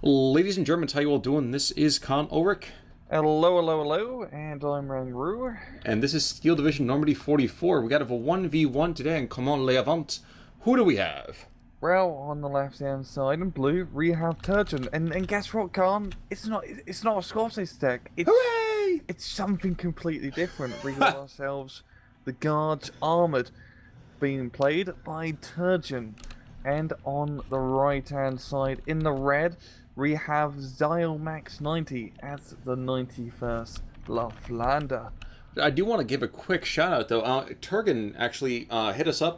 Ladies and Germans, how you all doing? This is Con Ulrich. Hello, hello, hello, and I'm Rangroo. And this is Steel Division Normandy 44. We got a 1v1 today in Command Levant. Who do we have? Well, on the left-hand side in blue, we have Turgon, and guess what, Con? It's not a Scottish deck. Hooray! It's something completely different. We got ourselves the Guards Armoured, being played by Turgon. And on the right-hand side, in the red, we have ziomax90 as the 91st Luftlande. I do want to give a quick shout out though. Turgon actually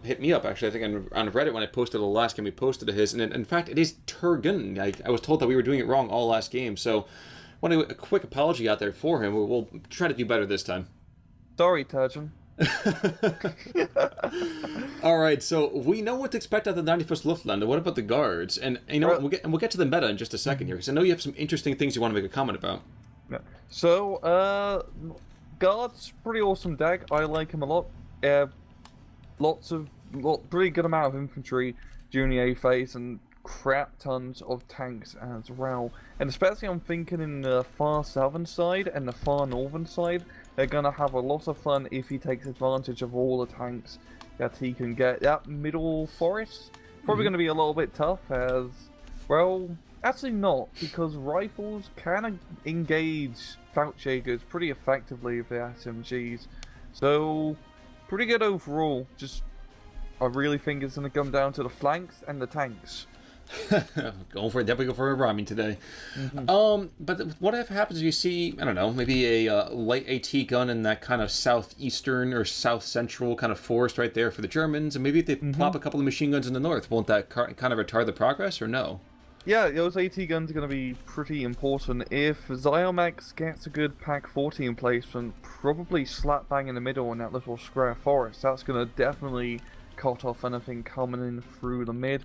hit me up actually. I think on Reddit when I posted the last game we posted of his, and in fact it is Turgon. I was told that we were doing it wrong all last game, so I want a quick apology out there for him. We'll try to do better this time. Sorry, Turgon. Alright, so we know what to expect at the 91st Luftlande. What about the guards? And you know, we'll get to the meta in just a second here, because I know you have some interesting things you want to make a comment about. Yeah. So, guards, pretty awesome deck. I like him a lot. Pretty good amount of infantry during the A phase, and crap tons of tanks as well. And especially I'm thinking in the far southern side and the far northern side, they're going to have a lot of fun if he takes advantage of all the tanks that he can get. That middle forest, probably going to be a little bit tough as, well, actually not, because rifles can engage Feldjägers pretty effectively with the SMGs. So, pretty good overall. Just, I really think it's going to come down to the flanks and the tanks. Definitely go for a rhyming today. But what if happens if you see, I don't know, maybe a light AT gun in that kind of southeastern or south central kind of forest right there for the Germans, and maybe if they plop a couple of machine guns in the north, won't that kind of retard the progress, or no? Yeah, those AT guns are going to be pretty important. If Ziomax gets a good Pack 14 placement, probably slap bang in the middle in that little square forest, that's going to definitely cut off anything coming in through the mid.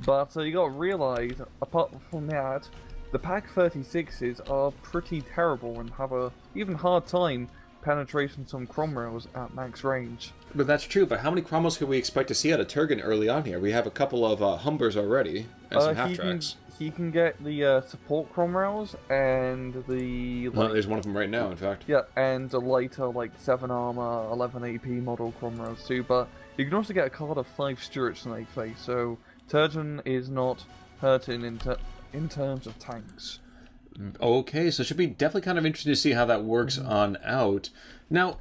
But you got to realise, apart from that, the Pack 36s are pretty terrible and have a even hard time penetrating some Cromwells at max range. But that's true, but how many Cromwells could we expect to see out of Turgon early on here? We have a couple of Humbers already, and some half-tracks. He can get the support Cromwells and the... Well, there's one of them right now, in fact. Yeah, and the lighter, like 7 armor, 11 AP model Cromwells too, but you can also get a card of 5 Stuarts in 8 phase, so Turgon is not hurting in terms of tanks. Okay, so it should be definitely kind of interesting to see how that works on out. Now,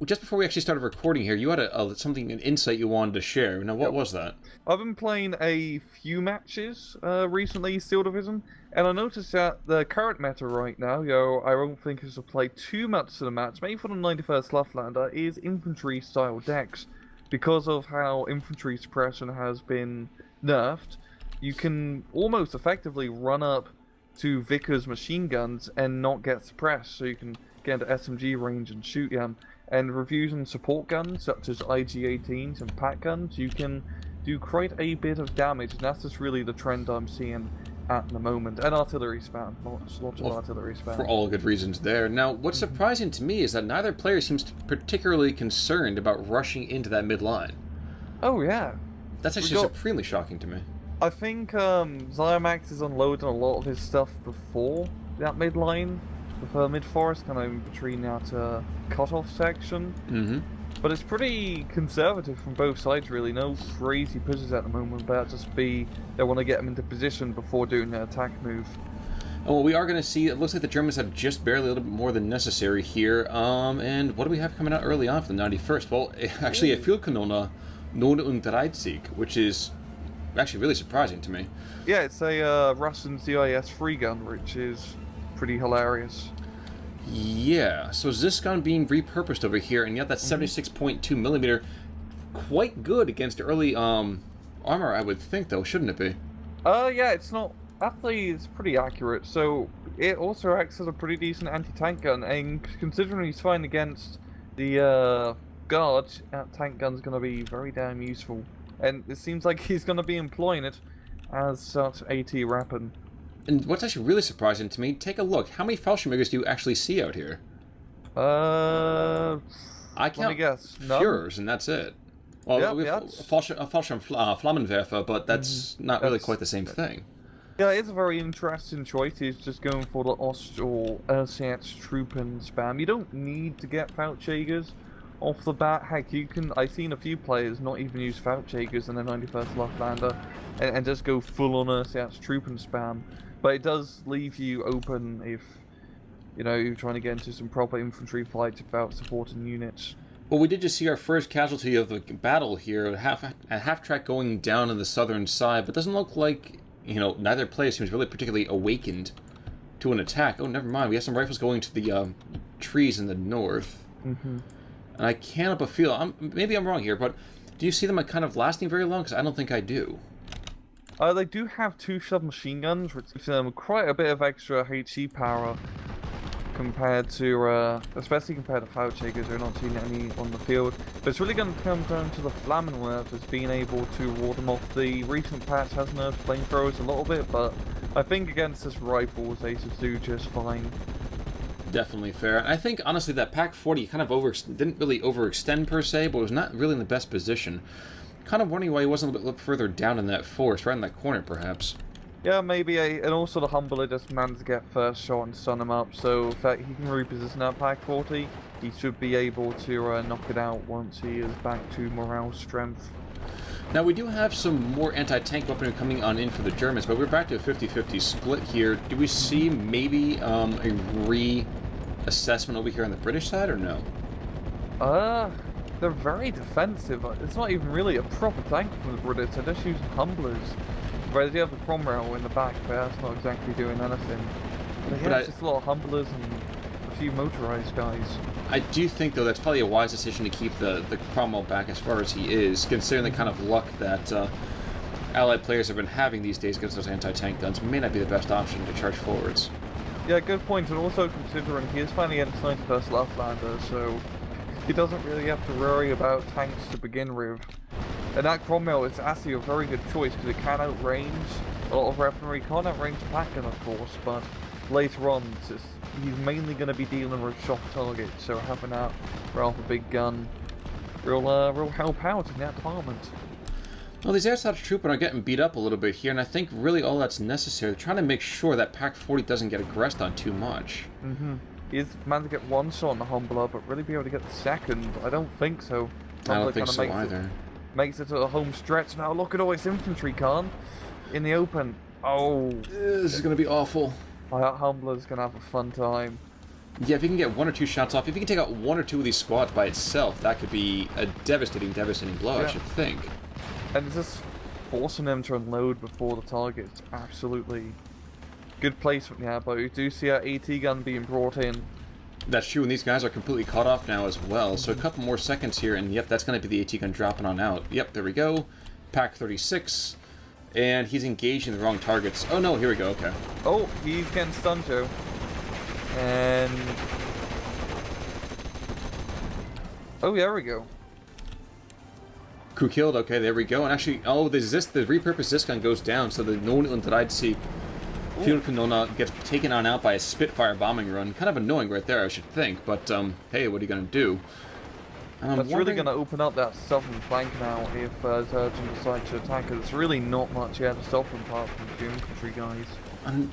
just before we actually started recording here, you had an insight you wanted to share. Now, what was that? I've been playing a few matches recently, Steel Division, and I noticed that the current meta right now, I don't think is to play too much of the match, maybe for the 91st Luftlande, is infantry-style decks. Because of how infantry suppression has been nerfed, you can almost effectively run up to Vickers machine guns and not get suppressed, so you can get into SMG range and shoot them. And refusing support guns such as IG-18s and pack guns, you can do quite a bit of damage, and that's just really the trend I'm seeing at the moment. And artillery spam, lots of artillery spam. For all good reasons there. Now, what's surprising to me is that neither player seems particularly concerned about rushing into that mid-line. Oh yeah. That's actually supremely shocking to me. I think Ziomax is unloading a lot of his stuff before that mid-line, before mid-forest, kind of in between that cut-off section. But it's pretty conservative from both sides, really. No crazy pushes at the moment, but just they want to get them into position before doing their attack move. And what we are going to see, it looks like the Germans have just barely a little bit more than necessary here. And what do we have coming out early on for the 91st? Well, actually, a Vielkanone 39, which is actually really surprising to me. Yeah, it's a Russian CIS free gun, which is pretty hilarious. Yeah, so is this gun being repurposed over here, and yet that 76.2 millimeter, quite good against early armor, I would think, though, shouldn't it be? Yeah, it's not. Actually, it's pretty accurate. So it also acts as a pretty decent anti-tank gun, and considering he's fighting against the guards, that tank gun's going to be very damn useful. And it seems like he's going to be employing it as such AT weapon. And what's actually really surprising to me, take a look. How many Fallschirmjägers do you actually see out here? I count guess. Führers, and that's it. Well, yeah, we have Fallschirm Flammenwerfer, but that's not really quite the same thing. Yeah, it's a very interesting choice. He's just going for the Ost or Truppen spam. You don't need to get Fouchjägers off the bat. Heck, you can. I've seen a few players not even use Fouchjägers in the 91st Luftlande and just go full on Truppen spam. But it does leave you open if you're trying to get into some proper infantry fights without supporting units. Well, we did just see our first casualty of the battle here, a half track going down on the southern side, but doesn't look like, neither player seems really particularly awakened to an attack. Oh, never mind. We have some rifles going to the trees in the north. Mm-hmm. And I can't help but feel, maybe I'm wrong here, but do you see them kind of lasting very long? Because I don't think I do. They do have 2 submachine guns, which gives them quite a bit of extra HE power compared to, especially compared to Fouchjägers. We're not seeing any on the field. But it's really going to come down to the Flammenwerfers as being able to ward them off. The recent patch has nerfed flamethrowers a little bit, but I think against this rifles, they should do just fine. Definitely fair. And I think, honestly, that Pack 40 kind of didn't really overextend per se, but was not really in the best position. Kind of wondering why he wasn't a little bit further down in that forest, right in that corner, perhaps. Yeah, maybe, and also the Humbler just managed to get first shot and stun him up, so in fact he can reposition that Pack 40. He should be able to knock it out once he is back to morale strength. Now, we do have some more anti-tank weaponry coming on in for the Germans, but we're back to a 50-50 split here. Do we see maybe a reassessment over here on the British side, or no? They're very defensive. It's not even really a proper tank from the British, they're just using Humblers. Whereas you have the Cromwell in the back, but that's not exactly doing anything. But it's just a lot of Humblers and a few motorized guys. I do think, though, that's probably a wise decision to keep the Cromwell back as far as he is, considering the kind of luck that Allied players have been having these days against those anti-tank guns. It may not be the best option to charge forwards. Yeah, good point, and also considering he is fighting against 91st Luftlande, so he doesn't really have to worry about tanks to begin with. And that Cromwell is actually a very good choice because it can outrange a lot of weaponry. Can't outrange Packen, of course, but later on he's mainly going to be dealing with soft targets, so having that rather big gun will help out in that department. Well, these airsoft troopers are getting beat up a little bit here, and I think really all that's necessary. They're trying to make sure that Pack 40 doesn't get aggressed on too much. Mm-hmm. He's managed to get 1 shot on the Humbler, but really be able to get the second, I don't think so. I don't think so either. Makes it to the home stretch now. Look at all this infantry, Khan, in the open. Oh, this is going to be awful. That Humbler's going to have a fun time. Yeah, if he can get 1 or 2 shots off, if he can take out 1 or 2 of these squads by itself, that could be a devastating blow, I should think. And it's just forcing them to unload before the target. Absolutely good placement, yeah, but we do see our AT gun being brought in. That's true, and these guys are completely caught off now as well. So a couple more seconds here, and yep, that's going to be the AT gun dropping on out. Yep, there we go. Pack 36. And he's engaging the wrong targets. Oh no, here we go, okay. Oh, he's getting stunned too. And... oh, there we go. Crew killed, okay, there we go. And actually, oh, the repurposed Zis gun goes down, so the Nordland that I'd see Fjordkanona gets taken on out by a Spitfire bombing run. Kind of annoying right there, I should think, but hey, what are you going to do? That's really going to open up that southern flank now if Turgon decides to attack it. There's really not much here to stop them apart from the infantry guys.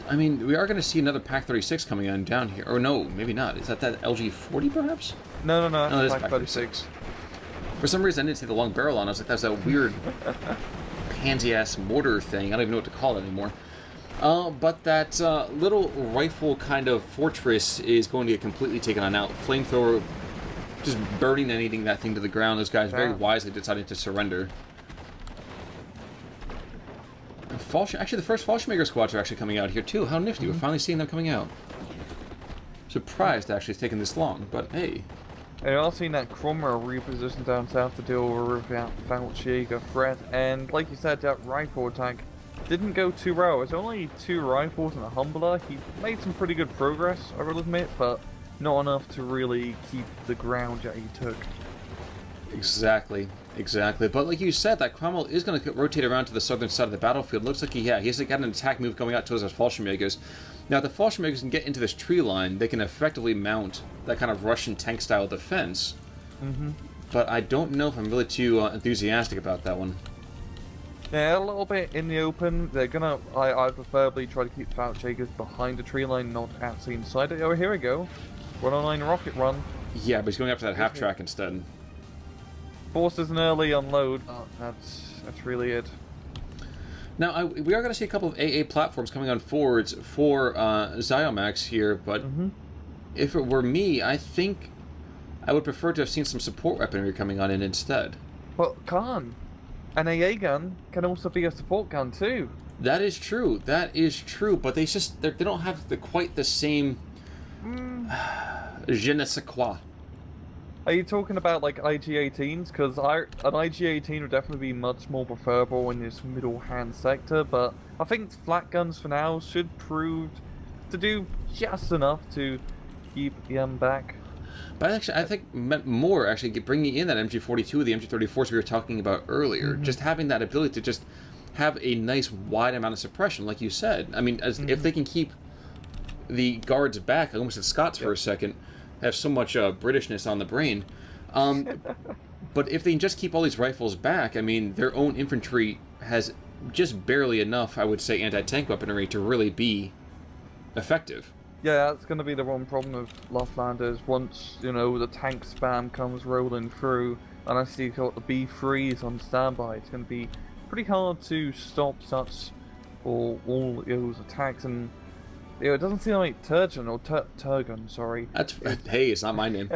I mean, we are going to see another Pack 36 coming on down here. Or no, maybe not. Is that LG-40 perhaps? No, that's Pack 36. For some reason, I didn't see the long barrel on. I was like, that's that weird pansy-ass mortar thing. I don't even know what to call it anymore. But that little rifle kind of fortress is going to get completely taken on out. Flamethrower just burning and eating that thing to the ground. Those guys very wisely decided to surrender. Actually, the first Fallschirmjäger squads are actually coming out here too. How nifty. We're finally seeing them coming out. Surprised actually it's taken this long, but hey. And you're also seeing that Cromwell repositioned down south to deal with that Fallschirmjäger threat. And like you said, that rifle attack didn't go too well. It's only 2 rifles and a Humbler. He made some pretty good progress, I will admit, but not enough to really keep the ground that he took. Exactly. But like you said, that Cromwell is going to rotate around to the southern side of the battlefield. Looks like he's got an attack move going out towards those Fallschirmjägers. Now, if the Fallschirmjägers can get into this tree line, they can effectively mount that kind of Russian tank-style defense. Mm-hmm. But I don't know if I'm really too enthusiastic about that one. Yeah, a little bit in the open. They're gonna. I preferably try to keep Falchakers behind the tree line, not actually inside it. Oh, here we go. 109 rocket run. Yeah, but he's going after that half track instead. Forces an early unload. Oh, that's really it. Now, we are going to see a couple of AA platforms coming on forwards for Ziomax here, but if it were me, I think I would prefer to have seen some support weaponry coming on in instead. But an AA gun can also be a support gun too. That is true. That is true. But they don't have quite the same je ne sais quoi. Are you talking about like IG-18s? Because an IG-18 would definitely be much more preferable in this middle hand sector. But I think flat guns for now should prove to do just enough to keep them back. But actually, I think meant more actually bringing in that MG42, the MG34s we were talking about earlier. Just having that ability to just have a nice wide amount of suppression, like you said. I mean, if they can keep the guards back, I almost said Scots for a second, have so much Britishness on the brain. But if they can just keep all these rifles back, I mean, their own infantry has just barely enough, I would say, anti-tank weaponry to really be effective. Yeah, that's going to be the one problem with Luftlande. Once, you know, the tank spam comes rolling through, unless you've got the B3s on standby, it's going to be pretty hard to stop such or all those attacks. And you know, it doesn't seem like Turgon, or Turgon, sorry. Hey, it's not my name.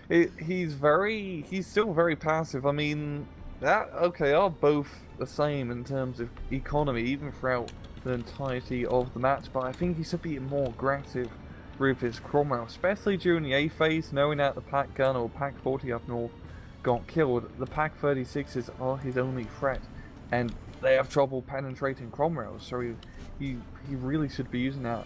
He's still very passive. I mean, are both the same in terms of economy, even throughout the entirety of the match, but I think he should be more aggressive with his Cromwell, especially during the A phase, knowing that the Pack Gun or Pack 40 up north got killed. The Pack 36s are his only threat, and they have trouble penetrating Cromwell, so he really should be using that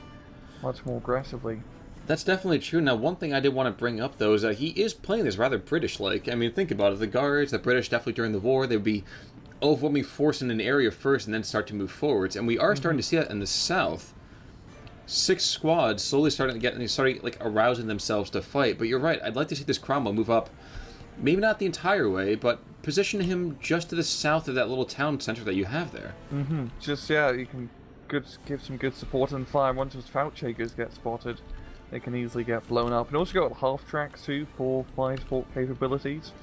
much more aggressively. That's definitely true. Now, one thing I did want to bring up, though, is that he is playing this rather British-like. I mean, think about it. The Guards, the British, definitely during the war, they would be overwhelming force in an area first and then start to move forwards. And we are starting to see that in the south. 6 squads slowly starting like arousing themselves to fight. But you're right, I'd like to see this Cromwell move up, maybe not the entire way, but position him just to the south of that little town center that you have there. Just, yeah, you can give some good support and fire once those Falchakers get spotted. They can easily get blown up. And also got half tracks too for fire support capabilities.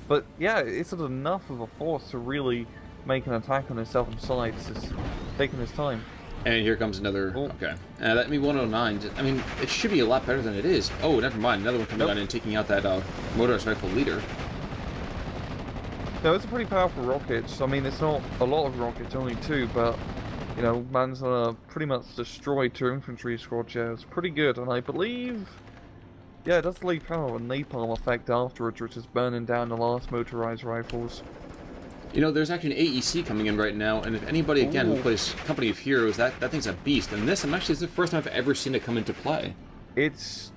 But yeah, it's not enough of a force to really make an attack on his southern side. It's just taking his time. And here comes another. Oh. Okay. That me 109. I mean, it should be a lot better than it is. Oh, never mind. Another one coming on and taking out that motorized rifle leader. No, it's a pretty powerful rocket. I mean, it's not a lot of rockets, only 2, but you know, man's gonna pretty much destroy 2 infantry squads. Yeah, it's pretty good, and I believe. Yeah, it does leave kind of a napalm effect afterwards, which is burning down the last motorized rifles. You know, there's actually an AEC coming in right now, and if anybody, again, who plays Company of Heroes, that thing's a beast. And this, it's the first time I've ever seen it come into play. It's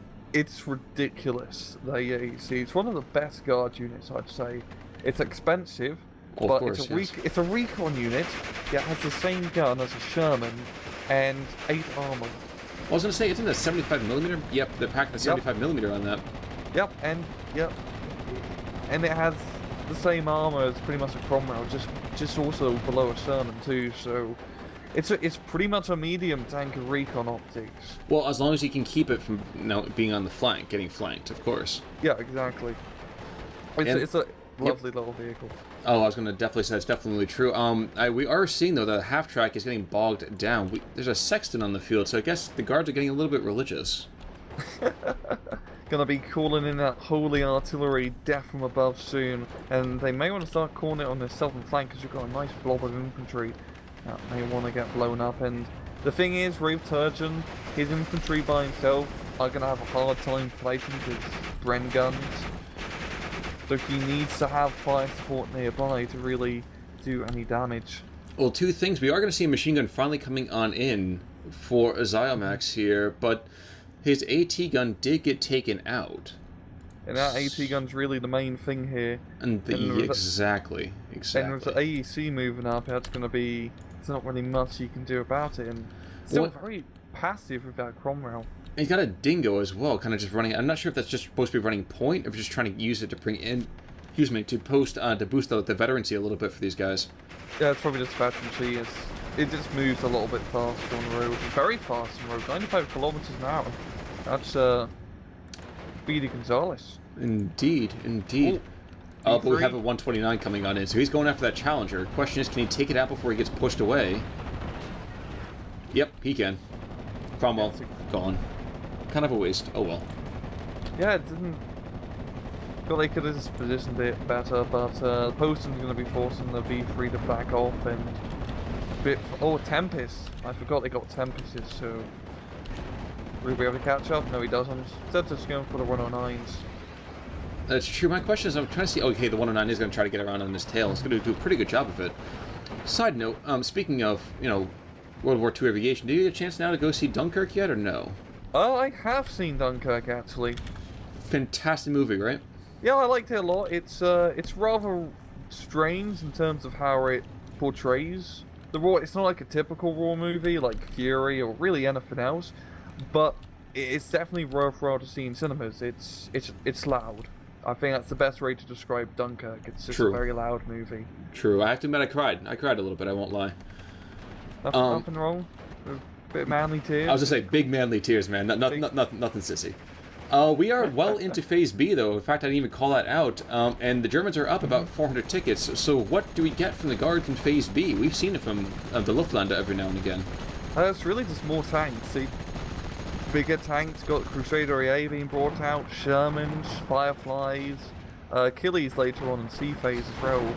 ridiculous, the AEC. It's one of the best guard units, I'd say. It's expensive, but it's a recon unit. It has the same gun as a Sherman, and 8 armor. I was going to say, isn't it a 75mm? Yep, they're packing the 75mm on that. Yep, and it has the same armor as pretty much a Cromwell, just also below a Sherman too. So it's pretty much a medium tank of recon optics. Well, as long as you can keep it from being on the flank, getting flanked, of course. Yeah, exactly. It's a lovely little vehicle. Oh, I was going to definitely say that's definitely true. We are seeing, though, that the half-track is getting bogged down. There's a sexton on the field, so I guess the guards are getting a little bit religious. Gonna be calling in that holy artillery death from above soon, and they may want to start calling it on their southern flank because you've got a nice blob of infantry that may want to get blown up. And the thing is, with Turgon, his infantry by himself are gonna have a hard time fighting his Bren guns. So he needs to have fire support nearby to really do any damage. Well, 2 things. We are going to see a machine gun finally coming on in for Ziomax here, but his AT gun did get taken out. And that AT gun's really the main thing here. Exactly. And with the AEC moving up, that's going to be... There's not really much you can do about it. And still very passive with that Cromwell. He's got a dingo as well, kind of just running. I'm not sure if that's just supposed to be running point, or if just trying to use it to bring in excuse me, to boost the veterancy a little bit for these guys. Yeah, it's probably just veterancy. It just moves a little bit faster on the road. Very fast on the road. 95 kilometers an hour. That's Speedy Gonzalez. Indeed. Ooh, But we have a 129 coming on in, so he's going after that Challenger. Question is, can he take it out before he gets pushed away? Yep, he can. Cromwell, gone. Kind of a waste. Oh well. Yeah, it didn't... feel they could have just positioned it better, but Poston's going to be forcing the V3 to back off and... Oh, Tempest. I forgot they got Tempests, so... Will he be able to catch up? No, he doesn't. Instead, just going for the 109s. That's true. My question is, I'm trying to see... Okay, the 109 is going to try to get around on his tail. It's going to do a pretty good job of it. Side note, speaking of, you know, World War II aviation, do you get a chance now to go see Dunkirk yet, or no? Oh, I have seen Dunkirk, actually. Fantastic movie, right? Yeah, I liked it a lot. It's rather strange in terms of how it portrays the war. It's not like a typical war movie like Fury or really anything else, but it's definitely worthwhile to see in cinemas. It's loud. I think that's the best way to describe Dunkirk. It's just a very loud movie. True. I have to admit, I cried a little bit. I won't lie. Nothing wrong. A bit of manly tears. I was gonna say big manly tears, man. Nothing sissy. We are well into Phase B, though. In fact, I didn't even call that out. And the Germans are up about 400 tickets. So what do we get from the Guards in Phase B? We've seen it from the Luftlande every now and again. It's really just more tanks. See, bigger tanks. Got Crusader AA being brought out, Shermans, Fireflies, Achilles later on in C phase as well.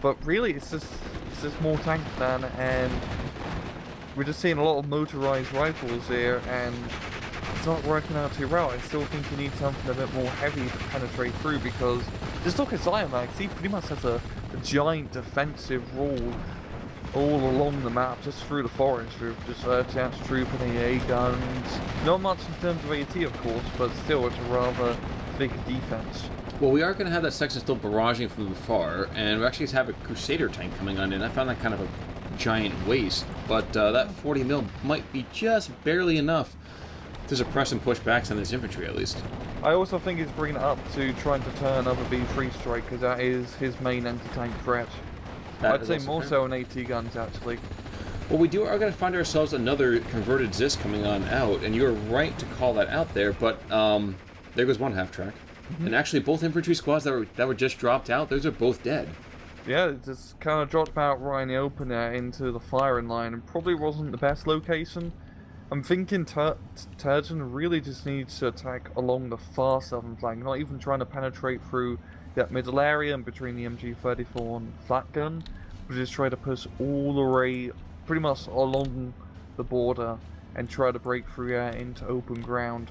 But really, it's just more tanks than, and we're just seeing a lot of motorized rifles here, and it's not working out too well. I still think you need something a bit more heavy to penetrate through, because just look at Ziomax. He pretty much has a giant defensive wall all along the map, just through the forest, with just chance troop and AA guns. Not much in terms of AT, of course, but still, it's a rather thick defense. Well, we are going to have that section still barraging from afar, and we actually have a Crusader tank coming on in. I found that kind of a giant waste, but that 40 mil might be just barely enough to suppress and push back some of this infantry, at least. I also think he's bringing it up to trying to turn up a B3 strike, because that is his main anti-tank threat. I'd say more so on AT guns, actually. Well, we are going to find ourselves another converted ZIS coming on out, and you're right to call that out there, but there goes one half-track. And actually, both infantry squads that were just dropped out, those are both dead. Yeah, it just kind of dropped out right in the open there into the firing line, and probably wasn't the best location. I'm thinking Turgon really just needs to attack along the far southern flank, not even trying to penetrate through that middle area and between the MG34 and flat gun, but just try to push all the way pretty much along the border and try to break through into open ground.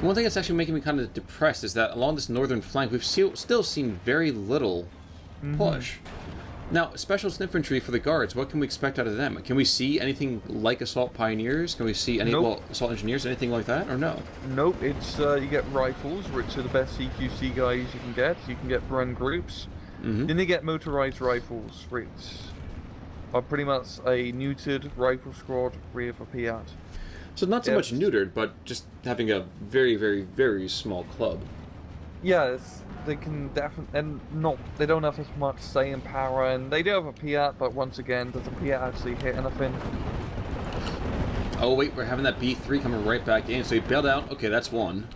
One thing that's actually making me kind of depressed is that along this northern flank, we've still seen very little push. Now, specialist infantry for the Guards, what can we expect out of them? Can we see anything like Assault Pioneers? Can we see any Assault Engineers, anything like that, or no? Nope, it's you get Rifles, which are the best CQC guys you can get. You can get Bren groups. Then you get Motorized Rifles, which are pretty much a neutered rifle squad with a Piat. So not so much neutered, but just having a very, very, very small club. Yeah, they can definitely, and they don't have as much say in power, and they do have a Piat, but once again, does the Piat actually hit anything? Oh wait, we're having that B3 coming right back in, so he bailed out. Okay, that's one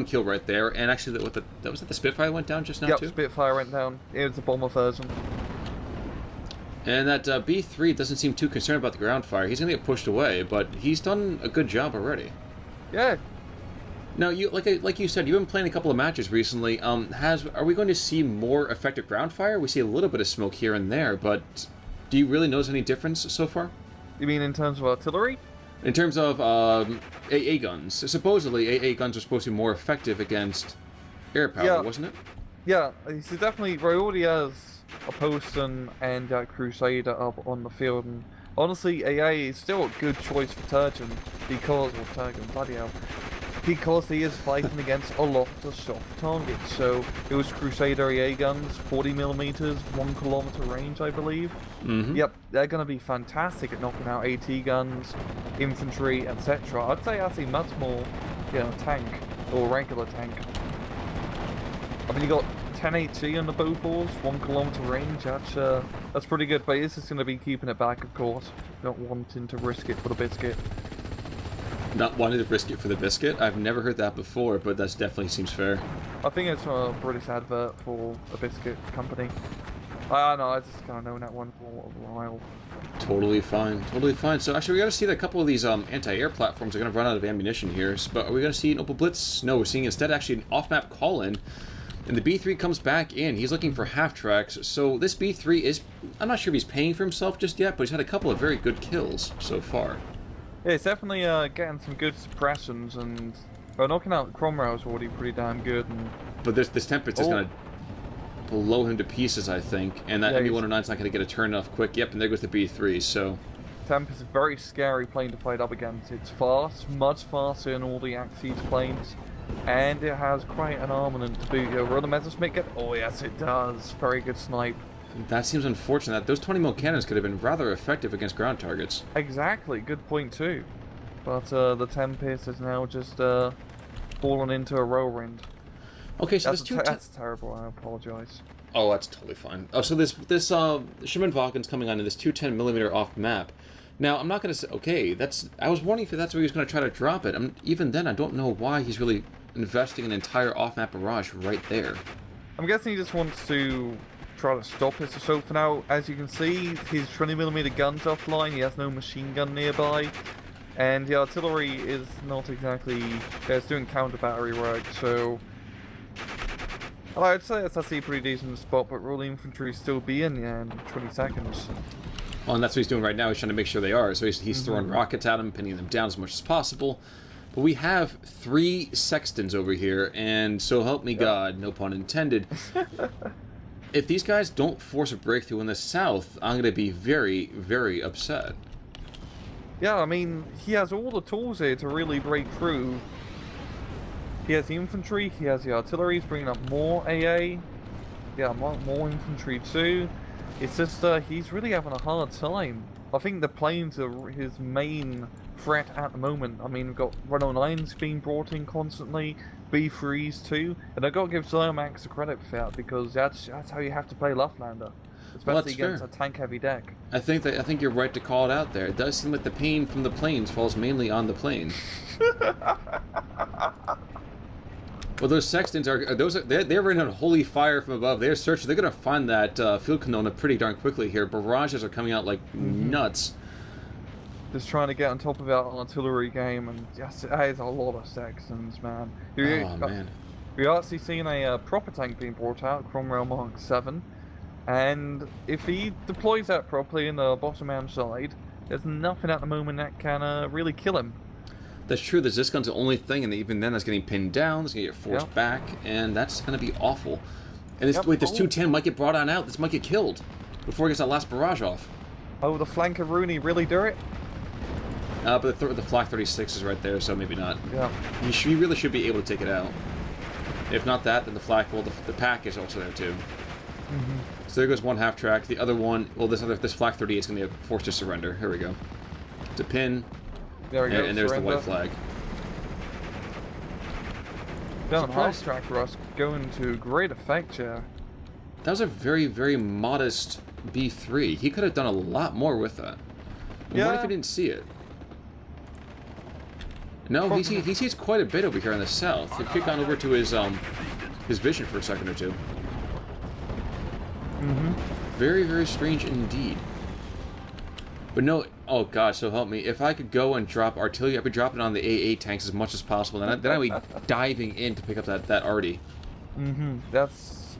kill right there, and actually, was that the Spitfire went down just now too? Yep, Spitfire went down. It was a bomber version. And that B3 doesn't seem too concerned about the ground fire. He's going to get pushed away, but he's done a good job already. Yeah. Now, like you said, you've been playing a couple of matches recently. Are we going to see more effective ground fire? We see a little bit of smoke here and there, but do you really notice any difference so far? You mean in terms of artillery? In terms of AA guns. Supposedly, AA guns are supposed to be more effective against air power, wasn't it? Yeah, so definitely, already has a Poston and Crusader up on the field, and honestly, AA is still a good choice for Turgon because he is fighting against a lot of soft targets. So it was Crusader AA guns, 40mm, 1 kilometer range, I believe. Yep, they're going to be fantastic at knocking out AT guns, infantry, etc. I'd say actually much more, tank or regular tank. I mean, you got 1080 on the bow balls, 1 kilometer range. That's pretty good, but it's just going to be keeping it back, of course. Not wanting to risk it for the biscuit. Not wanting to risk it for the biscuit? I've never heard that before, but that definitely seems fair. I think it's a British advert for a biscuit company. I don't know, I just kind of known that one for a while. Totally fine, totally fine. So actually we got to see that a couple of these anti-air platforms are going to run out of ammunition here. But are we going to see an Opal Blitz? No, we're seeing instead actually an off-map call-in. And the B3 comes back in. He's looking for half-tracks. So this B3 is... I'm not sure if he's paying for himself just yet, but he's had a couple of very good kills so far. Yeah, it's definitely getting some good suppressions, and knocking out Cromwell is already pretty damn good. And... But this Tempest is going to blow him to pieces, I think. And that ME-109 is not going to get a turn off quick. Yep, and there goes the B3, so... Tempest is a very scary plane to fight up against. It's fast, much faster than all the Axis planes. And it has quite an armament to boot. Will the Messerschmitt get... Oh yes, it does. Very good snipe. That seems unfortunate. Those 20mm cannons could have been rather effective against ground targets. Exactly. Good point too. But the Tempest is now just fallen into a whirlwind. Okay, so that's terrible. I apologize. Oh, that's totally fine. Oh, so this Sherman Falcon's coming on in this 210mm off map. Now, I'm not going to say... Okay, that's... I was wondering if that's where he was going to try to drop it. Even then, I don't know why he's really investing an entire off-map barrage right there. I'm guessing he just wants to try to stop it. So for now, as you can see, his 20mm gun's offline. He has no machine gun nearby. And the artillery is not exactly... it's doing counter-battery work, so... Well, I'd say it's actually a pretty decent spot, but will the infantry still be in the end in 20 seconds? Well, and that's what he's doing right now. He's trying to make sure they are. So he's throwing rockets at them, pinning them down as much as possible. But we have 3 Sextons over here, and so help me God, no pun intended. If these guys don't force a breakthrough in the south, I'm going to be very, very upset. Yeah, I mean, he has all the tools here to really break through. He has the infantry, he has the artillery, he's bringing up more AA. Yeah, more infantry too. It's just, he's really having a hard time. I think the planes are his main threat at the moment. I mean, we've got 109s being brought in constantly, B3s too, and I've got to give ziomax a credit for that, because that's how you have to play Luftlande. Especially against a tank-heavy deck. I think you're right to call it out there. It does seem like the pain from the planes falls mainly on the plane. Well, those Sextons they're running on holy fire from above. They're searching. They're gonna find that field canona pretty darn quickly here. Barrages are coming out like nuts. Just trying to get on top of our artillery game, and yes, that is a lot of Sextons, man. Man. We're actually seeing a proper tank being brought out, Cromwell Mark 7, and if he deploys that properly in the bottom hand side, there's nothing at the moment that can really kill him. That's true. The Ziscon's the only thing, and even then, that's getting pinned down. It's gonna get forced back, and that's gonna be awful. And this wait, this 210 might get brought on out. This might get killed before it gets that last barrage off. Oh, the flank of Rooney really do it? But the Flak 36 is right there, so maybe not. Yeah. He really should be able to take it out. If not that, then the Flak, well, the pack is also there too. So there goes one half track. The other one, well, this Flak 38 is gonna be forced to surrender. Here we go. To pin. There we go. And there's the white flag. Down half track Russ going to great effect here. That was a very, very modest B3. He could have done a lot more with that. What if he didn't see it? No, he sees quite a bit over here in the south. He'd kick on over to his vision for a second or two. Very, very strange indeed. But no, oh god, so help me. If I could go and drop artillery, I'd be dropping on the AA tanks as much as possible. Then I'd be diving in to pick up that arty. That's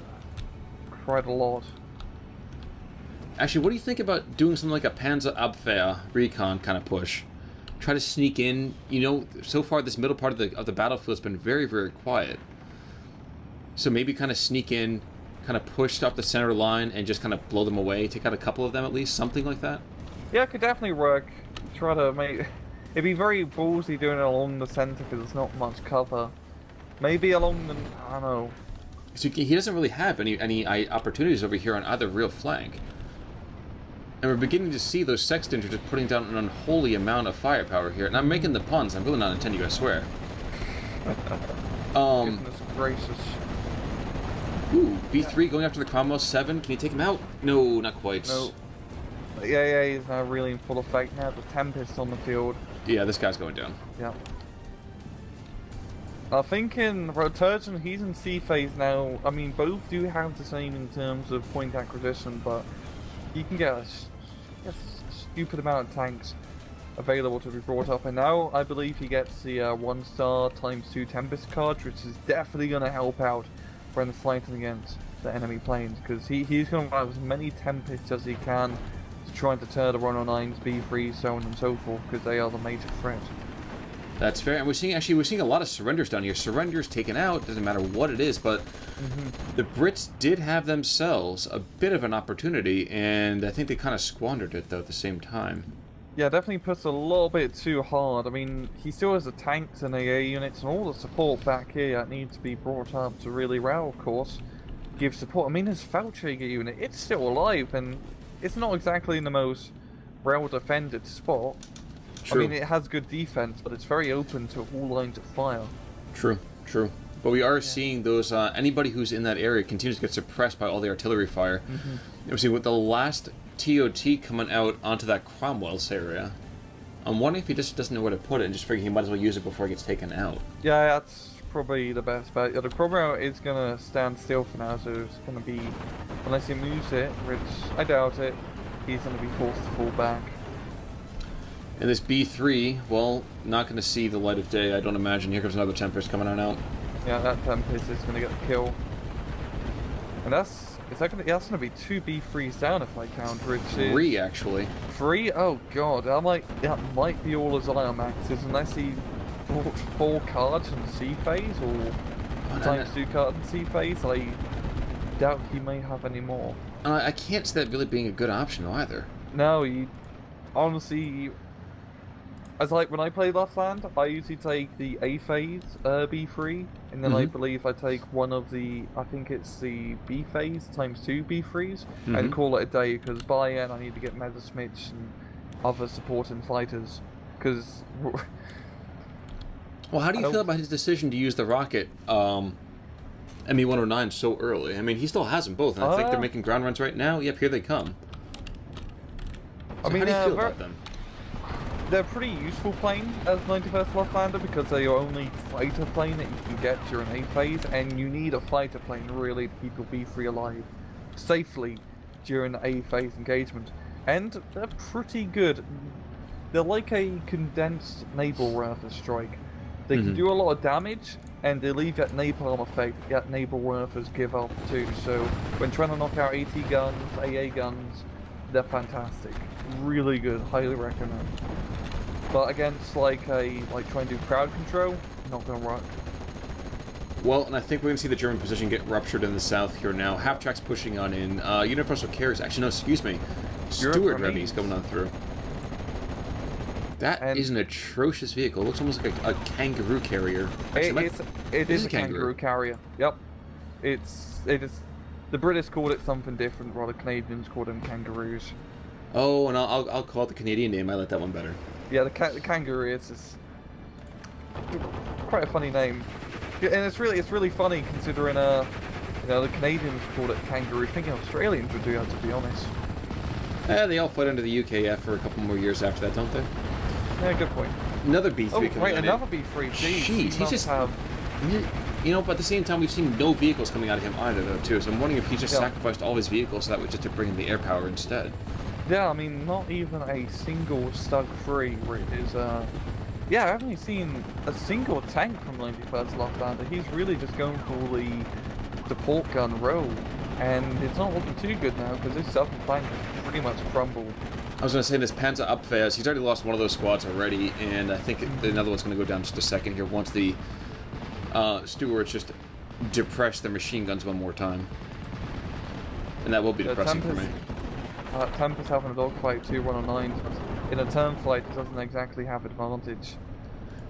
quite a lot. Actually, what do you think about doing something like a Panzerabwehr recon kind of push? Try to sneak in. You know, so far this middle part of the battlefield has been very, very quiet. So maybe kind of sneak in, kind of push up the center line and just kind of blow them away. Take out a couple of them at least, something like that. Yeah, it could definitely work. Try to make... It'd be very ballsy doing it along the center because there's not much cover. Maybe along the... I don't know. So he doesn't really have any opportunities over here on either real flank. And we're beginning to see those Sextons are just putting down an unholy amount of firepower here. And I'm making the puns. I'm really not intending to, I swear. Goodness gracious. Ooh, B3 going after the Cromwell 7. Can you take him out? No, not quite. No. Yeah, he's now really in full effect now. The Tempest on the field. Yeah, this guy's going down. Yeah. I think in Turgon, he's in C phase now. I mean, both do have the same in terms of point acquisition, but you can get a stupid amount of tanks available to be brought up. And now I believe he gets the 1-star ×2 Tempest card, which is definitely going to help out when fighting against the enemy planes, because he's going to have as many Tempests as he can to try and deter the 109s, B3s, so on and so forth, because they are the major threat. That's fair, and we're seeing a lot of surrenders down here. Surrenders taken out, doesn't matter what it is, but the Brits did have themselves a bit of an opportunity, and I think they kind of squandered it, though, at the same time. Yeah, definitely puts a little bit too hard. I mean, he still has the tanks and AA units and all the support back here that needs to be brought up to really of course, give support. I mean, his Feldjäger unit, it's still alive, and it's not exactly in the most well-defended spot. True. I mean, it has good defense, but it's very open to all lines of fire. True. But we are seeing those, anybody who's in that area continues to get suppressed by all the artillery fire. We're seeing with the last TOT coming out onto that Cromwell's area. I'm wondering if he just doesn't know where to put it and just figuring he might as well use it before it gets taken out. Yeah, that's probably the best bet. Yeah, the Cromwell is going to stand still for now, so it's going to be, unless he moves it, which I doubt it, he's going to be forced to fall back. And this B3, well, not going to see the light of day, I don't imagine. Here comes another Tempest coming on out. Yeah, that Tempest is going to get the kill. And that's going to be 2 B3s down if I count, which is... 3, actually. 3? Oh god, that might be all his ziomaxes, unless he brought 4 cards in C phase, or ×2 cards in C phase. I doubt he may have any more. I can't see that really being a good option either. No, honestly, as like when I play Luftlande, I usually take the A phase B3, and then I believe I take one of the, I think it's the B phase ×2 B3s, and call it a day, because by end I need to get Messerschmitts and other supporting fighters, because... Well, how do you feel about his decision to use the rocket ME-109 so early? I mean, he still has them both, and I think they're making ground runs right now. Yep, here they come. So I mean, how do you feel about them? They're pretty useful plane as 91st Luftlande, because they're your only fighter plane that you can get during A phase, and you need a fighter plane really to keep your B3 alive safely during the A phase engagement. And they're pretty good. They're like a condensed Naval strike. They can do a lot of damage, and they leave that napalm effect that naval werfers give up too. So when trying to knock out AT guns, AA guns, they're fantastic. Really good, highly recommend. But against like trying to do crowd control, not gonna work. Well, and I think we're gonna see the German position get ruptured in the south here now. Half track's pushing on in. Universal Carriers, actually no, excuse me. Steward Remy's coming on through. That is an atrocious vehicle. It looks almost like a kangaroo carrier. Actually, it is a kangaroo carrier. Yep. It is. The British called it something different, while the Canadians called them kangaroos. Oh, and I'll call it the Canadian name. I like that one better. Yeah, the kangaroo is quite a funny name, and it's really funny considering the Canadians called it kangaroo. Thinking Australians would do that, to be honest. They all fight under the UKF for a couple more years after that, don't they? Yeah, good point. Another B3 coming right, in. another B3. Jeez, he just have. You know, but at the same time, we've seen no vehicles coming out of him either, though, too. So I'm wondering if he just sacrificed all his vehicles so that was just to bring in the air power instead. Yeah, I mean, not even a single Stug 3 where it is, yeah, I haven't seen a single tank from 91st Luftlande. He's really just going for the support gun role, and it's not looking too good now because his southern flank has pretty much crumbled. I was going to say, this Panzer Abwehr, he's already lost one of those squads already, and I think another one's going to go down just a second here once the stewards just depress their machine guns one more time. And that will be depressing for me. Tempest having a dogfight 2-109. In a turn flight, it doesn't exactly have advantage.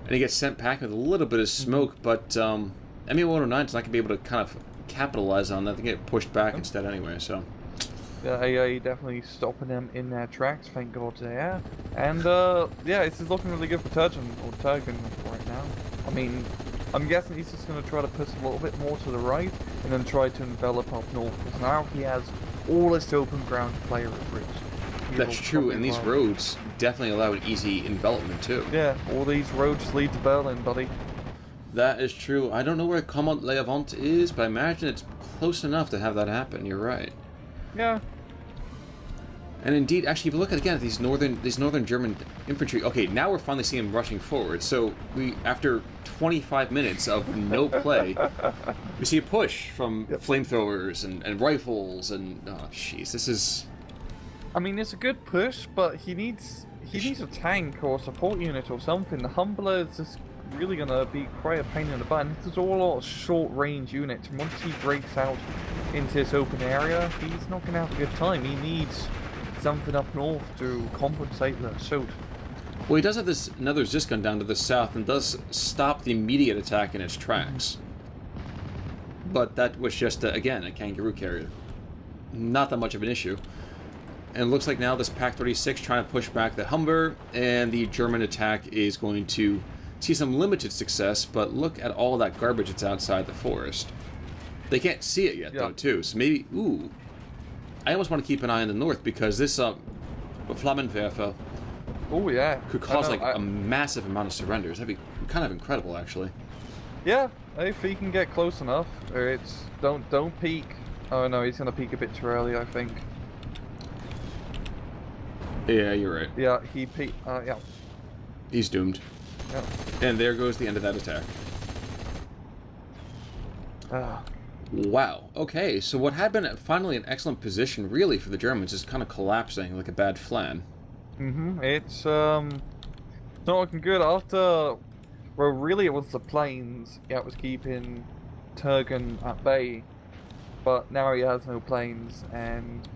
And he gets sent back with a little bit of smoke, but ME-109 is not going to be able to kind of capitalize on that. They get pushed back instead anyway, so... Yeah, AA definitely stopping them in their tracks, thank God they are. And, yeah, this is looking really good for Turgon right now. I mean, I'm guessing he's just going to try to push a little bit more to the right and then try to envelop up north, because now he has all this open ground to play with. That's true, and these roads definitely allow an easy envelopment too. Yeah, all these roads lead to Berlin, buddy. That is true. I don't know where Command Levant is, but I imagine it's close enough to have that happen. You're right. Yeah. And indeed, actually, if you look at these northern German infantry. Okay, now we're finally seeing them rushing forward. So after 25 minutes of no play, we see a push from flamethrowers and rifles and oh jeez, this is. I mean, it's a good push, but he needs a tank or support unit or something. The Humbler is just really gonna be quite a pain in the butt. And this is all short range units. Once he breaks out into this open area, he's not gonna have a good time. He needs something up north to compensate the assault. Well, he does have another Zisgun down to the south and does stop the immediate attack in its tracks. But that was just, again, a kangaroo carrier. Not that much of an issue. And it looks like now this Pak-36 trying to push back the Humber, and the German attack is going to see some limited success, but look at all that garbage that's outside the forest. They can't see it yet, though, too, so maybe, ooh. I almost want to keep an eye on the north, because this, Flammenwerfer oh yeah, could cause, a massive amount of surrenders. That'd be kind of incredible, actually. Yeah, if he can get close enough, or it's, don't peek. Oh no, he's gonna peek a bit too early, I think. Yeah, you're right. Yeah, he peeked, yeah. He's doomed. Yeah. And there goes the end of that attack. Ah. Wow. Okay, so what had been finally an excellent position, really, for the Germans is kind of collapsing like a bad flan. It's not looking good after. Well, really, it was the planes. Yeah, it was keeping Turgon at bay, but now he has no planes, and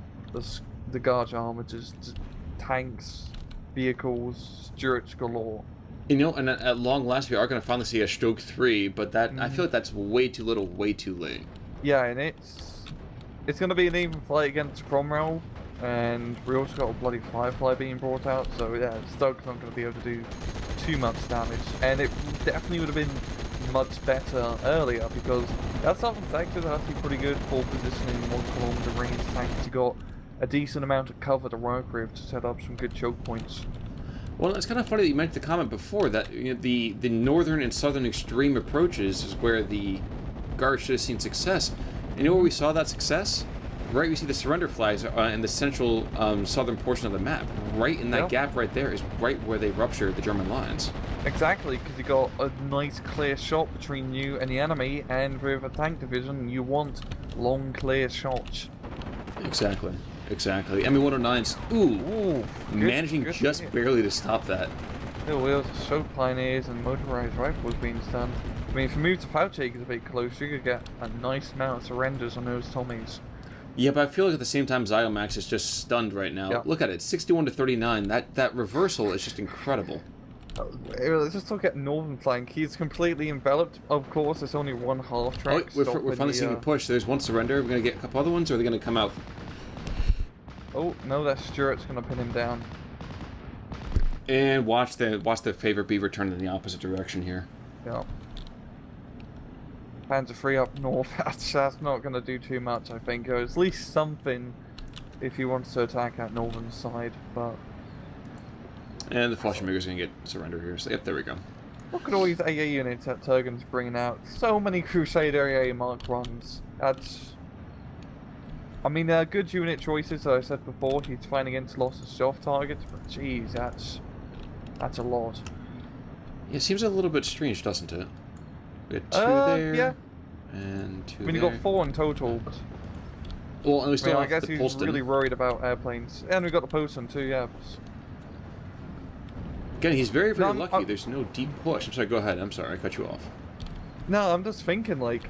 the Guard armor just tanks, vehicles, Stuarts galore. You know, and at long last, we are going to finally see a Stoke 3, but that I feel like that's way too little, way too late. Yeah, and it's going to be an even fight against Cromwell, and we also got a bloody Firefly being brought out, so yeah, Stoke's not going to be able to do too much damage, and it definitely would have been much better earlier, because that southern sector is actually pretty good for positioning 1 kilometer range tanks. You got a decent amount of cover to work with to set up some good choke points. Well, it's kind of funny that you mentioned the comment before that the northern and southern extreme approaches is where the Guard should have seen success. And you know where we saw that success? Right, we see the surrender flags in the central southern portion of the map. Right in that gap right there is right where they ruptured the German lines. Exactly, because you got a nice clear shot between you and the enemy, and with a tank division, you want long clear shots. Exactly. Exactly. ME-109's, managing just barely to stop that. Still wheels, assault pioneers, and motorized rifles being stunned. I mean, if you move to Fouchake a bit closer, you could get a nice amount of surrenders on those Tommies. Yeah, but I feel like at the same time, Ziomax is just stunned right now. Yep. Look at it, 61 to 39. That reversal is just incredible. Let's just look at northern flank. He's completely enveloped. Of course, it's only one half track. Oh, we're finally seeing a push. There's one surrender. We're going to get a couple other ones, or are they going to come out? Oh, no, that Stuart's going to pin him down. And watch the favorite beaver turn in the opposite direction here. Yeah. Panzer III up north, that's not going to do too much, I think. Or at least something if he wants to attack that northern side, but... And the Fallschirmjäger's going to get surrender here. So, yep, there we go. Look at all these AA units that Turgon's bringing out. So many Crusader AA Mark 1s. That's... I mean, they're good unit choices, as I said before. He's fighting against lots of soft targets, but jeez, that's a lot. Yeah, it seems a little bit strange, doesn't it? We had 2 there, yeah. And 2 I mean, you got 4 in total, but... Well, and we still I have guess the he's Polston. really worried about airplanes. And we got the Polston too, yeah. Again, he's very, very lucky. There's no deep push. I'm sorry, go ahead. I'm sorry, I cut you off. No, I'm just thinking, like,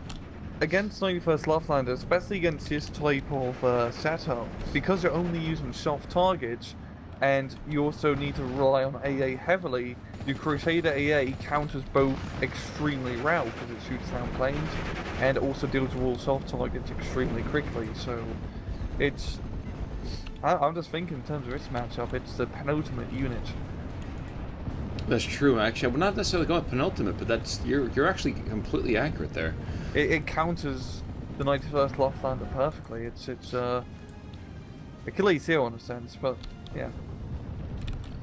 against 91st Luftlande, especially against this type of setup, because you're only using soft targets, and you also need to rely on AA heavily, your Crusader AA counters both extremely well, because it shoots down planes, and also deals with all soft targets extremely quickly, so it's... I'm just thinking in terms of this matchup, it's the penultimate unit. That's true, actually. I would not necessarily go with penultimate, but you're actually completely accurate there. It counters the 91st Luftlande perfectly. It's Achilles heel in a sense, but yeah.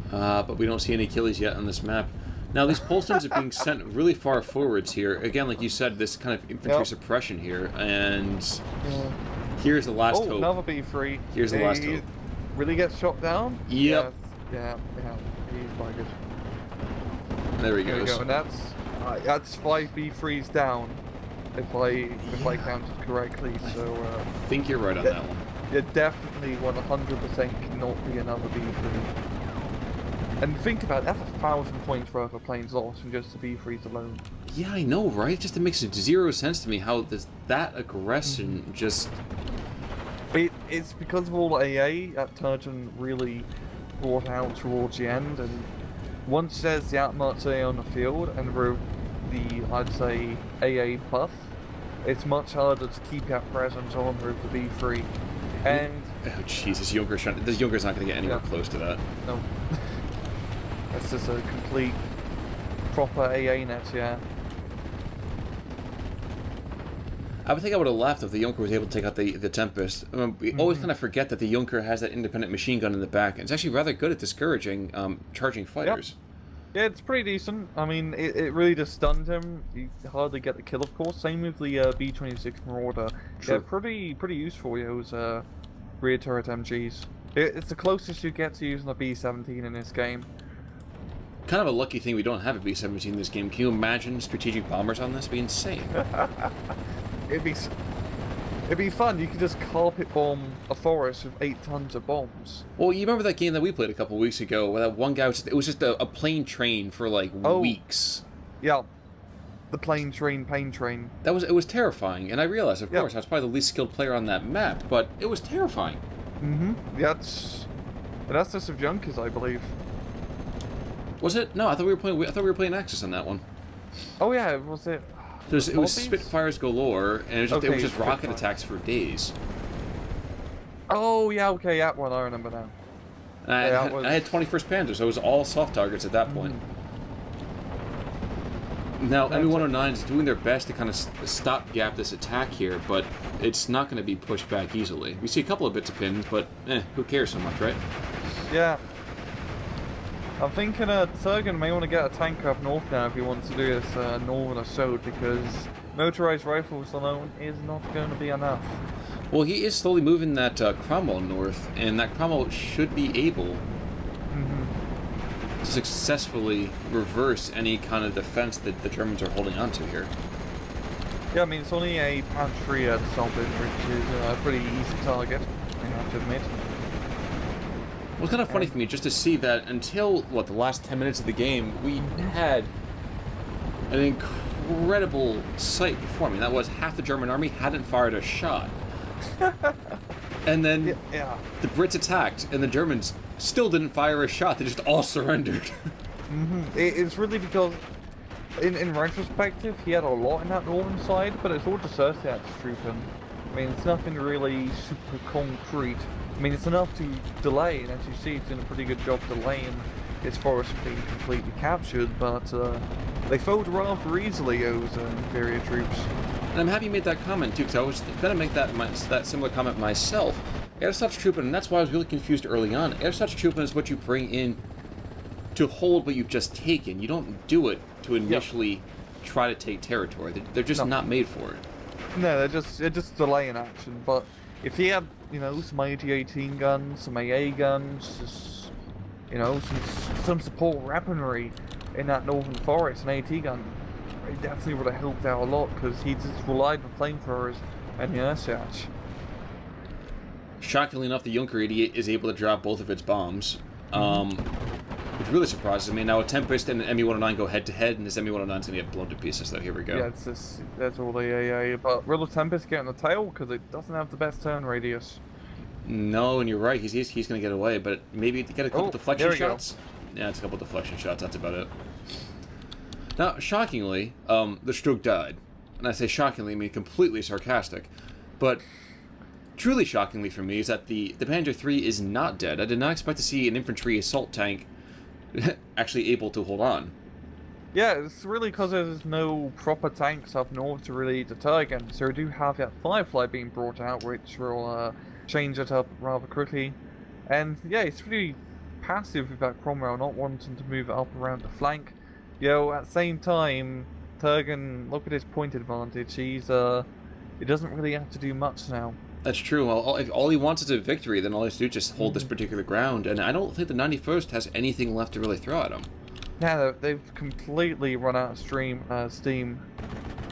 But we don't see any Achilles yet on this map. Now, these pole stones are being sent really far forwards here. Again, like you said, this kind of infantry suppression here, and here's the last hope. Another B3. Here's the last hope. Really gets shot down? Yep. Yeah, he's quite good. There he There goes. we go, and that's 5 B3s down, if I counted correctly. So I think you're right on that one. Yeah, definitely 100% cannot be another B3. And think about it, that's 1,000 points worth of planes lost from just the B3s alone. Yeah, I know, right? Just it makes zero sense to me how that aggression just... It's because of all the AA that Turgon really brought out towards the end, and once there's the outmarch AA on the field, and with the, I'd say, AA buff, it's much harder to keep that presence on with the B3. And... Oh, Jesus, this Junker's not going to get anywhere close to that. No. That's just a complete, proper AA net, yeah. I would think I would have laughed if the Junker was able to take out the Tempest. We always kind of forget that the Junker has that independent machine gun in the back, and it's actually rather good at discouraging charging fighters. Yep. Yeah, it's pretty decent. I mean, it really just stunned him. You hardly get the kill, of course. Same with the B-26 Marauder. True. Yeah, pretty useful, those rear turret MGs. It's the closest you get to using a B-17 in this game. Kind of a lucky thing we don't have a B-17 in this game. Can you imagine strategic bombers on this? It'd be insane. It'd be fun. You could just carpet bomb a forest with 8 tons of bombs. Well, you remember that game that we played a couple weeks ago where that one guy it was just a plane train for like weeks. Yeah. The pain train. It was terrifying, and I realized, of course, I was probably the least skilled player on that map, but it was terrifying. Yeah, that's just of Junkers, I believe. Was it? No, I thought we were playing Axis on that one. Oh yeah, was it? It was Spitfires galore, and it was just rocket attacks for days. Oh yeah, okay, that one I remember now. And I had 21st Panzer, so it was all soft targets at that point. Now, ME-109 is doing their best to kind of stopgap this attack here, but it's not going to be pushed back easily. We see a couple of bits of pins, but who cares so much, right? Yeah. I'm thinking Turgon may want to get a tank up north now if he wants to do this northern assault, because motorized rifles alone is not going to be enough. Well, he is slowly moving that Cromwell north, and that Cromwell should be able to successfully reverse any kind of defense that the Germans are holding on to here. Yeah, I mean, it's only a pound 3 at Salvin, which is a pretty easy target, I have to admit. It was kind of funny for me just to see that until, the last 10 minutes of the game, we had an incredible sight before. I mean, that was half the German army hadn't fired a shot. And then the Brits attacked, and the Germans still didn't fire a shot. They just all surrendered. It's really because, in retrospective, he had a lot in that northern side, but it's all just Ursiat's trooping. I mean, it's nothing really super concrete. I mean, it's enough to delay, and as you see, it's doing a pretty good job delaying his forest from being completely captured, but they fold rather easily, those inferior troops. And I'm happy you made that comment, too, because I was going to make that similar comment myself. Air-such trooping, and that's why I was really confused early on. Air-such trooping is what you bring in to hold what you've just taken. You don't do it to initially try to take territory. They're just not made for it. No, they're just delaying action, but if he had, some AT-18 guns, some AA guns, just, some support weaponry in that northern forest, an AT gun, it definitely would have helped out a lot, because he just relied on flamethrowers and the Ursiat. Shockingly enough, the Junker 88 is able to drop both of its bombs, which really surprises me. Now, a Tempest and an ME-109 go head-to-head, and this ME-109 is going to get blown to pieces, though. Here we go. Yeah, that's all the AA, but will the Tempest get on the tail? Because it doesn't have the best turn radius. No, and you're right. He's going to get away, but maybe to get a couple deflection shots. Go. Yeah, it's a couple deflection shots. That's about it. Now, shockingly, the Stroke died. And I say shockingly, I mean completely sarcastic. But truly shockingly for me is that the Panzer III is not dead. I did not expect to see an infantry assault tank actually able to hold on. Yeah, it's really because there's no proper tanks up north to really deter against. So we do have that Firefly being brought out, which will change it up rather quickly. And yeah, it's pretty passive with that Cromwell not wanting to move it up around the flank. At the same time, Turgon, look at his point advantage. He doesn't really have to do much now. That's true. Well, if all he wants is a victory, then all he has to do is just hold this particular ground. And I don't think the 91st has anything left to really throw at him. Yeah, they've completely run out of steam, the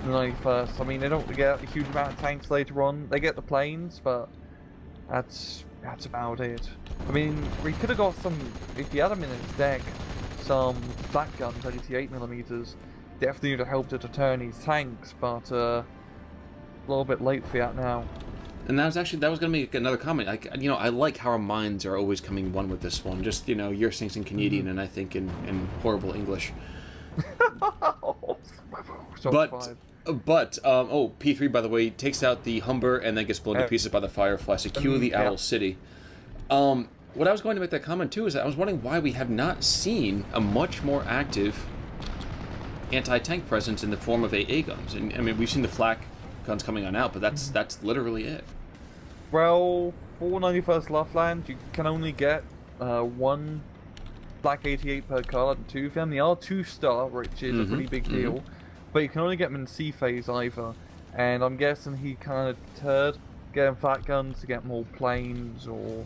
91st. I mean, they don't get a huge amount of tanks later on. They get the planes, but that's about it. I mean, we could have got some, if he had them in his deck, some flat guns, 88mm. Definitely would have helped to deter these tanks, but a little bit late for that now. And that was going to be another comment. I like how our minds are always coming one with this one. Just, you're saying in Canadian and I think in horrible English. But P3, by the way, takes out the Humber and then gets blown to pieces by the Firefly. Secure the Owl City. What I was going to make that comment too is that I was wondering why we have not seen a much more active anti-tank presence in the form of AA guns. And I mean, we've seen the flak guns coming on out, but that's literally it. Well, for 91st Luftlande, you can only get one Black 88 per card and two of them. They are 2-star, which is a pretty big deal, but you can only get them in C phase either. And I'm guessing he kind of deterred getting fat guns to get more planes or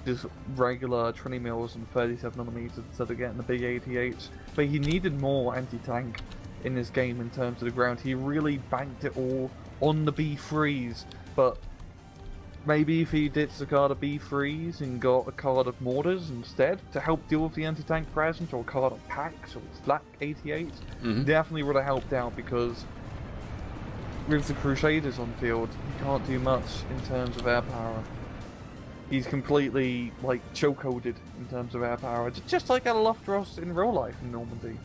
just regular 20 mils and 37mm instead of getting the big 88s. But he needed more anti-tank in this game in terms of the ground. He really banked it all on the B3s, but maybe if he ditched the card of B3s and got a card of mortars instead to help deal with the anti-tank presence, or a card of packs or flak 88s, definitely would have helped out, because with the Crusaders on field, he can't do much in terms of air power. He's completely, chokeholded in terms of air power, just like Alofros in real life in Normandy.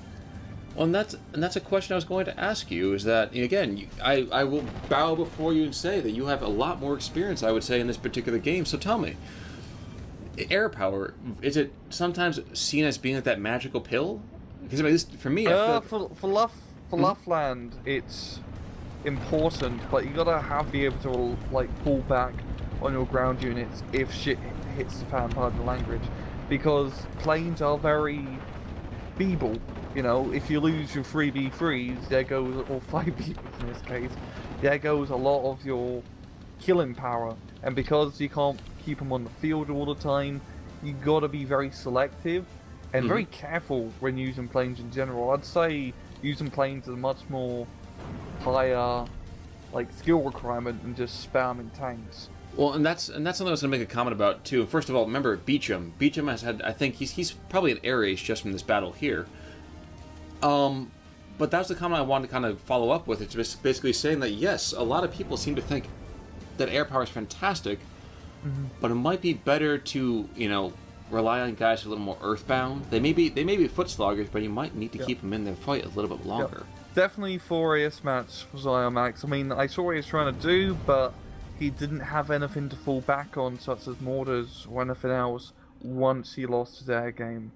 Well, and that's a question I was going to ask you, is that, again, I will bow before you and say that you have a lot more experience, I would say, in this particular game. So tell me, air power, is it sometimes seen as being like that magical pill? Because, I mean, for me, I feel for Luftlande, it's important, but you gotta be able to, pull back on your ground units if shit hits the fan, pardon the language. Because planes are very feeble. If you lose your 3 B3s, there goes, or 5 B3s in this case, there goes a lot of your killing power. And because you can't keep them on the field all the time, you gotta be very selective and very careful when using planes in general. I'd say using planes is a much more higher, skill requirement than just spamming tanks. Well, and that's something I was going to make a comment about too. First of all, remember Beecham. Beecham has had, I think he's probably an air ace just from this battle here. But that was the comment I wanted to kind of follow up with. It's just basically saying that, yes, a lot of people seem to think that air power is fantastic, but it might be better to, rely on guys who are a little more earthbound. They may be foot sloggers, but you might need to keep them in their fight a little bit longer. Definitely for AS match for Ziomax. I mean, I saw what he was trying to do, but he didn't have anything to fall back on, such as mortars or anything else, once he lost his air game.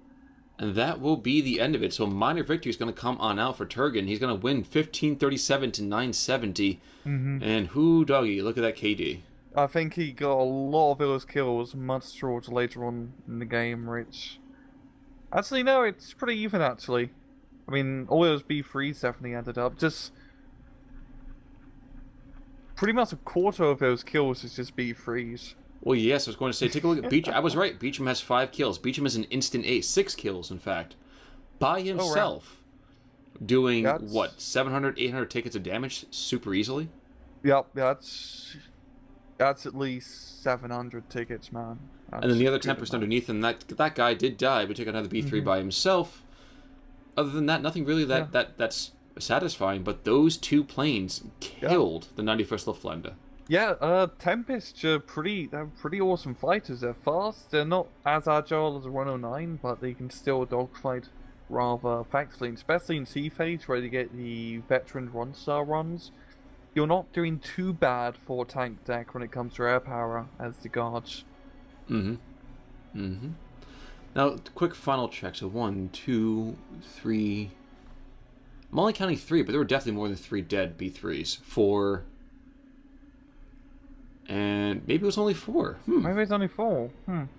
And that will be the end of it. So minor victory is going to come on out for Turgon. He's going to win 1537 to 970. And whoo doggy, look at that KD. I think he got a lot of those kills much towards later on in the game, which... Actually, no, it's pretty even, actually. I mean, all those B3s definitely ended up. Just... pretty much a quarter of those kills is just B3s. Well, yes, I was going to say, take a look at Beecham. I was right. Beecham has 5 kills. Beecham is an instant ace. 6 kills, in fact. By himself. Doing, 700, 800 tickets of damage super easily? Yep, that's at least 700 tickets, man. That's and then the other 10% underneath, and that guy did die, but took another B3 by himself. Other than that, nothing really that's satisfying, but those 2 planes killed the 91st Luftlande. Yeah, Tempest they're pretty awesome fighters. They're fast, they're not as agile as a 109, but they can still dogfight rather effectively, especially in C phase where you get the veteran 1-star runs. You're not doing too bad for a tank deck when it comes to air power as the guards. Now, quick final check. So 1, 2, 3. I'm only counting 3, but there were definitely more than 3 dead B3s. 4. And maybe it was only 4. Maybe it's only 4.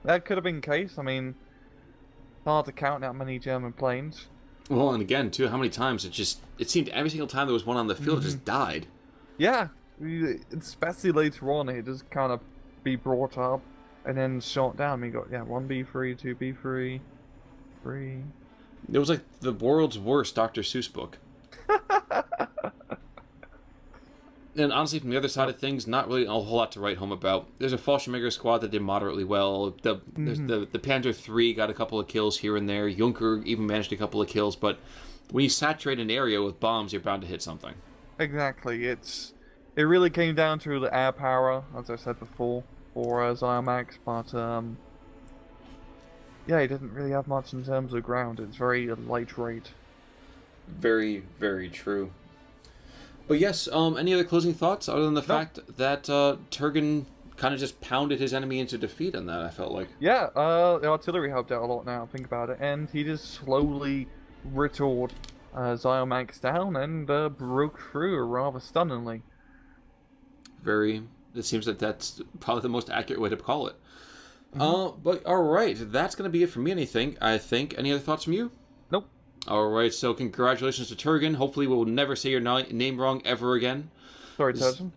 That could have been the case. I mean, it's hard to count that many German planes. Well, and again, too, how many times it seemed every single time there was one on the field, it just died. Yeah, especially later on, it just kind of be brought up and then shot down. We got, 1 B3, 2 B3, 3. It was like the world's worst Dr. Seuss book. And honestly, from the other side of things, not really a whole lot to write home about. There's a Fallschirmjäger squad that did moderately well. The Panzer III got a couple of kills here and there. Junker even managed a couple of kills. But when you saturate an area with bombs, you're bound to hit something. Exactly. It really came down to the air power, as I said before, for Ziomax. But yeah, it didn't really have much in terms of ground. It's very lightweight. Very, very true. But yes, any other closing thoughts other than the fact that Turgon kind of just pounded his enemy into defeat on that, I felt like? Yeah, the artillery helped out a lot now, think about it. And he just slowly whittled Ziomax down and broke through rather stunningly. It seems that that's probably the most accurate way to call it. But alright, that's going to be it for me, I think. Any other thoughts from you? Nope. Alright, so congratulations to Turgon. Hopefully we will never say your name wrong ever again. Sorry, Turgon.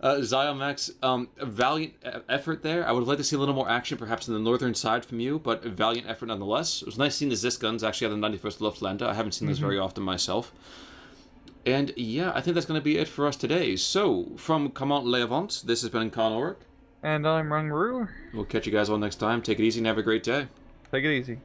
Ziomax, a valiant effort there. I would have liked to see a little more action perhaps on the northern side from you, but a valiant effort nonetheless. It was nice seeing the Zis guns actually on the 91st Luftlande. I haven't seen those very often myself. And yeah, I think that's going to be it for us today. So, from Comment L'Avant, this has been Con Oric. And I'm Rung Ru. We'll catch you guys all next time. Take it easy and have a great day. Take it easy.